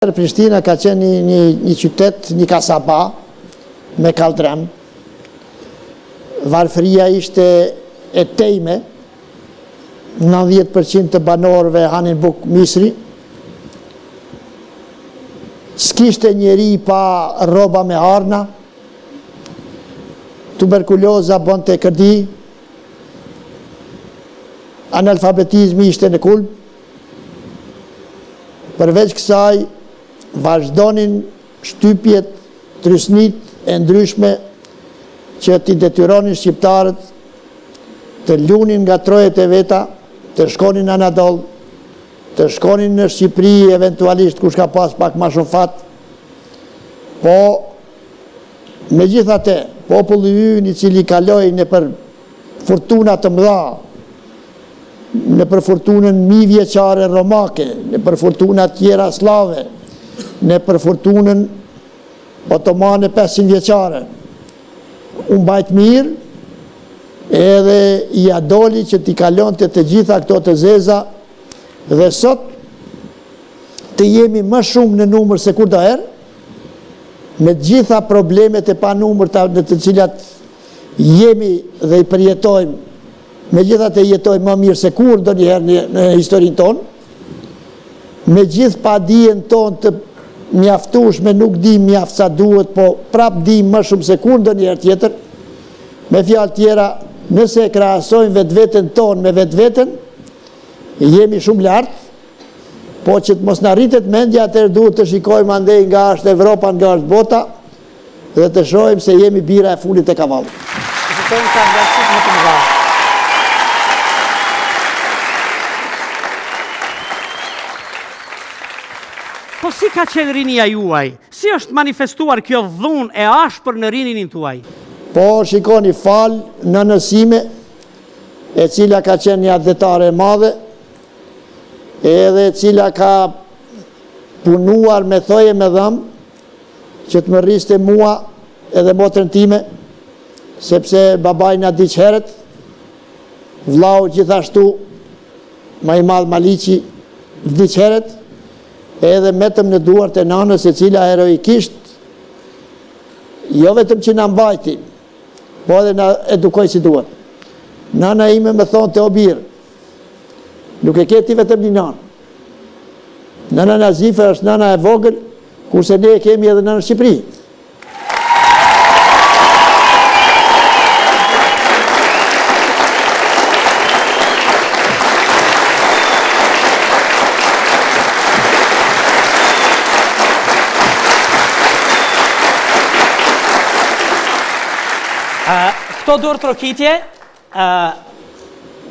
Prishtina ka qenë një qytet, një kasaba me kaldrem. Varfëria ishte e tejme, 90% të banorëve hanin buk misri. S'kishte njeri pa rroba me arna, tuberkuloza bënte kërdi, analfabetizmi ishte në kulm. Përveç kësaj, vazhdonin shtypjet, trysnit e ndryshme që t'i detyronin shqiptarët të lunin nga trojet e veta, të shkonin në Anadol, të shkonin në Shqipëri, eventualisht kush ka pas pak ma shumë fat. Po, me gjithate, populli ynë i cili kaloi në për fortunat të mëdha, në për fortunën mi vjeqare romake, në për fortunat tjera slave, në për fortunën otomane 500 vjeqare. Unë bajt mirë, edhe i adoli që t'i kalon të gjitha këto të zeza, dhe sot të jemi më shumë në numër se kur do herë, me gjitha problemet e pa numër në të cilat jemi dhe i përjetojmë, me gjitha të jetojmë më mirë se kur do njëherë në historinë tonë, me gjithë pa dijen tonë të mjaftueshme, nuk di mjaft sa duhet, po prap di më shumë se kur do njëherë tjetër. Me fjalë tjera, nëse krahasojmë vetveten tonë me vetveten, jemi shumë lartë, po që të mos na rritet mendja, atëherë duhet të shikojmë andej nga është Evropa, nga është bota, dhe të shohim se jemi bira e fundit e kavallit. Fitojmë ka ngacit më të mëdha. Po si ka qenë rinia juaj? Si është manifestuar kjo dhunë e ashpër në rininin tuaj? Po, shikoni, në nësime, e cila ka qenë një adhetare e madhe, edhe cila ka punuar me thoje me dhëmë, që të më rriste mua edhe motrën time, sepse babaj nga diq heret, vlau gjithashtu, ma i madh Maliqi, diq heret, edhe metëm në duart e nanës e cila heroikisht, jo vetëm që në mbajti, po edhe në edukoj si duhet. Nana ime me thonë të obirë, nuk e keti vetëm një nanë. Nana Nazife është nana e vogël, kurse ne e kemi edhe nana Shqipëri. Këto dorë trokitje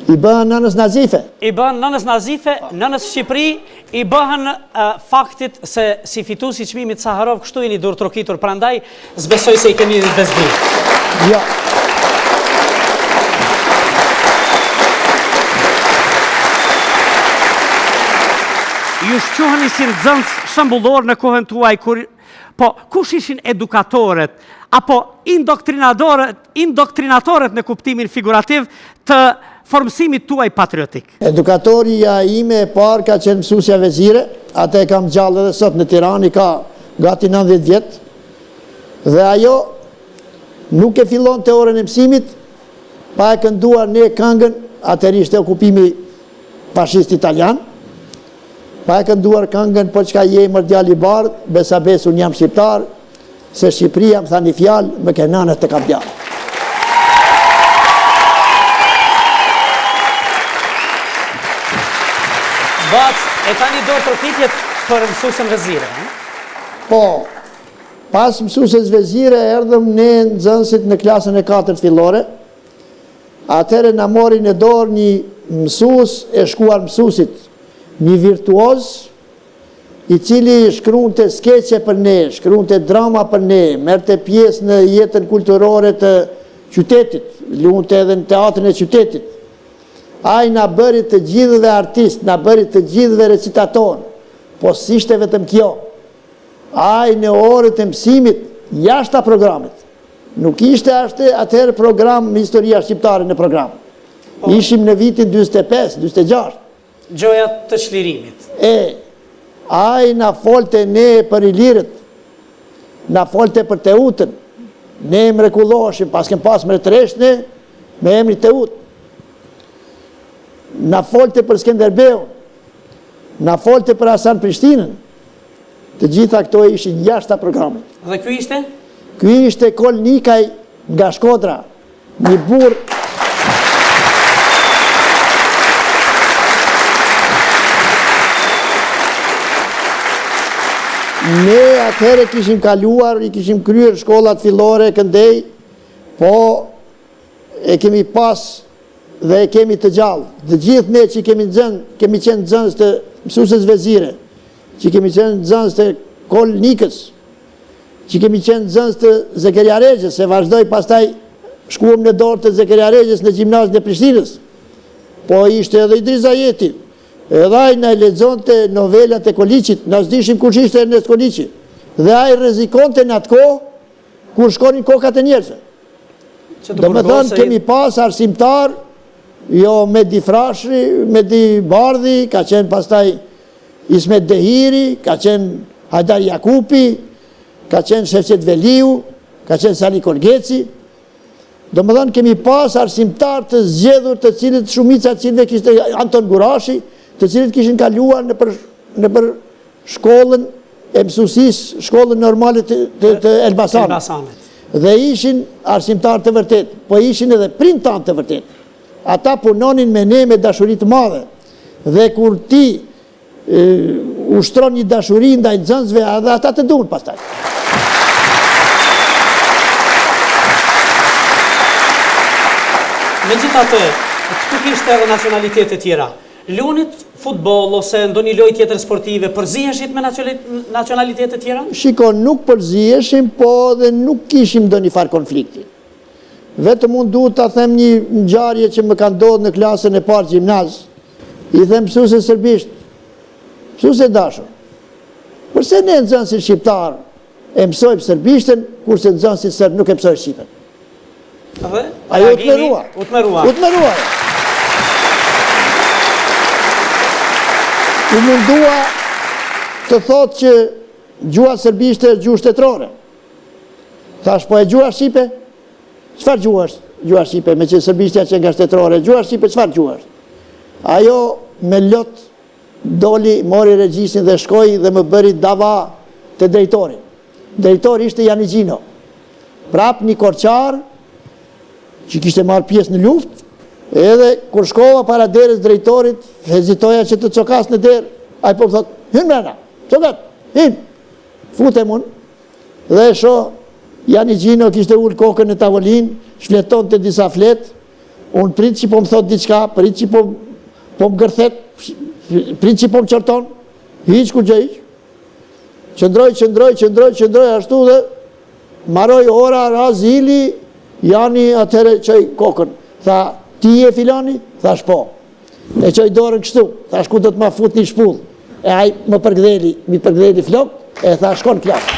i bëhen nënës Nazife. I bëhen nënës Nazife, nënës Shqipëri, i bëhen faktit se si fituesi i çmimit Saharov, kështu jeni dorë trokitur, prandaj s'besoj se i keni bezdi. Jo. Ju shquheni si nxënës shembullor në kohën tuaj, po kush ishin edukatorët apo indoktrinatorët në kuptimin figurativ të formësimit tuaj patriotik? Edukatorja ime e parë ka qenë mësusja vezire, atë e kam gjallë edhe sot në Tiranë, ka gati 90 vjetë, dhe ajo nuk e fillon të orën e mësimit, pa e kënduar ne këngën, atëherë ishte okupimi fashist italian, pa e kënduar këngën po çka jemër djali bardh, besa besu unë jam shqiptar, se Shqipëria më tha një fjalë, më ke nanët të kam djalë. Bac, e tani do trokitjet për mësusën vezire. Po, pas mësusës vezire, erdhëm ne nxënësit në klasën e 4 fillore, atëherë na mori në dorë një mësus e shkuar mësusit, një virtuoz, i cili shkruante skeqe për ne, shkruante drama për ne, merrte pjesë në jetën kulturore të qytetit, luante edhe në teatrin e qytetit. Ai na bëri të gjithëve artist, na bëri të gjithëve recitator, po s'ishte vetëm kjo. Ai në orët e mësimit, jashta programit, nuk ishte atëherë program me historia shqiptare në program. Ishim në vitin 45, 46. Gjoja të çlirimit. Ai na folte ne për Ilirët, na folte për Teutën, ne mrekulloheshim, pas kem pas mretëreshne me emri Teut. Na folte për Skenderbeun, na folte për Hasan Prishtinën. Të gjitha këto ishin jashta programit. Dhe ky ishte? Ky ishte Kol Nikaj nga Shkodra, një burr ne atëherë kishim kaluar, i kishim kryer shkollat fillore Këndej, po e kemi pas dhe e kemi të gjallë. Të gjithë ne që kemi qenë nxënës të mësuesës vezire, që kemi qenë nxënës të Kol Nikës, që kemi qenë nxënës të Zekeria Regjës, se vazhdoj pastaj shkuam në dorë të Zekeria Regjës në gjimnazin e Prishtinës. Po ishte edhe Idris Zajeti, edhe ai na lexonte novelat e Koliçit, na s'dishim kush ishte Ernest Koliçi. Dhe ai rrezikonte në atë kohë kur shkonin kokat e njerëzve. Domethënë kemi pas arsimtar, jo Medi Frashri, Medi Bardhi, ka qenë pastaj Ismet Dehiri, ka qenë Hajdar Jakupi, ka qenë Shefqet Veliu, ka qenë Sali Kolgeci. Domethënë kemi pas arsimtar të zgjedhur, të cilët shumica të cilëve kishte Anton Gurashi, të cilët kishin kaluar në për shkollën e mësuesisë, shkollën normale të Elbasanit. Dhe ishin arsimtar të vërtet, po ishin edhe prindtan të vërtet. Ata punonin me ne me dashuri të madhe. Dhe kur ti ushtron një dashuri ndaj nxënësve, edhe ata të duan pastaj. Megjithatë, këtu kishte edhe nacionalitete tjera. Lunit futboll ose ndonjë lojë tjetër sportive, përziheshit me nacionalitete tjera? Shiko, nuk përziheshim, po dhe nuk kishim ndonjë farë konflikti. Vetëm unë duhet ta them një ngjarje që më ka ndodhur në klasën e parë gjimnaz. I them mësuesës serbisht, mësuese dashur, përse ne nxënësit shqiptar e mësojmë serbishtën, kurse nxënësit serb nuk e mësojnë shqipen? Ajo u tmerua. U mundua të thotë që gjua serbishte është gjuhë shtetërore. Thash, po e gjua shqipe? Çfarë gjua është? Gjua shqipe, me që serbishtja që nga shtetërore, gjua shqipe çfarë gjua është? Ajo me lot doli, mori regjistin dhe shkoi dhe më bëri dava të drejtori. Drejtori ishte Jani Gjino. Prap një korçar që kishte marrë pjesë në luftë, edhe kur shkova para derës drejtorit, hezitoja që të cokas në derë, ai po më thot, hyn mrena, cokat, hyn. Futem unë, dhe shoh, Jani Gjino kishte ullë kokën në tavolin, shfleton të disa fletë, unë prit që po më thot diçka, prit që po më gërthet, prit që po më qërton, hiq ku gjë hiq. Qëndroj, ashtu dhe maroj ora, razili, Jani atëre qoj kokën, tha, ti e filani? Thash po. E qoj dorën kështu, thash ku do të ma fut një shpull. E aj më përgdheli flok, e thash shkon klap.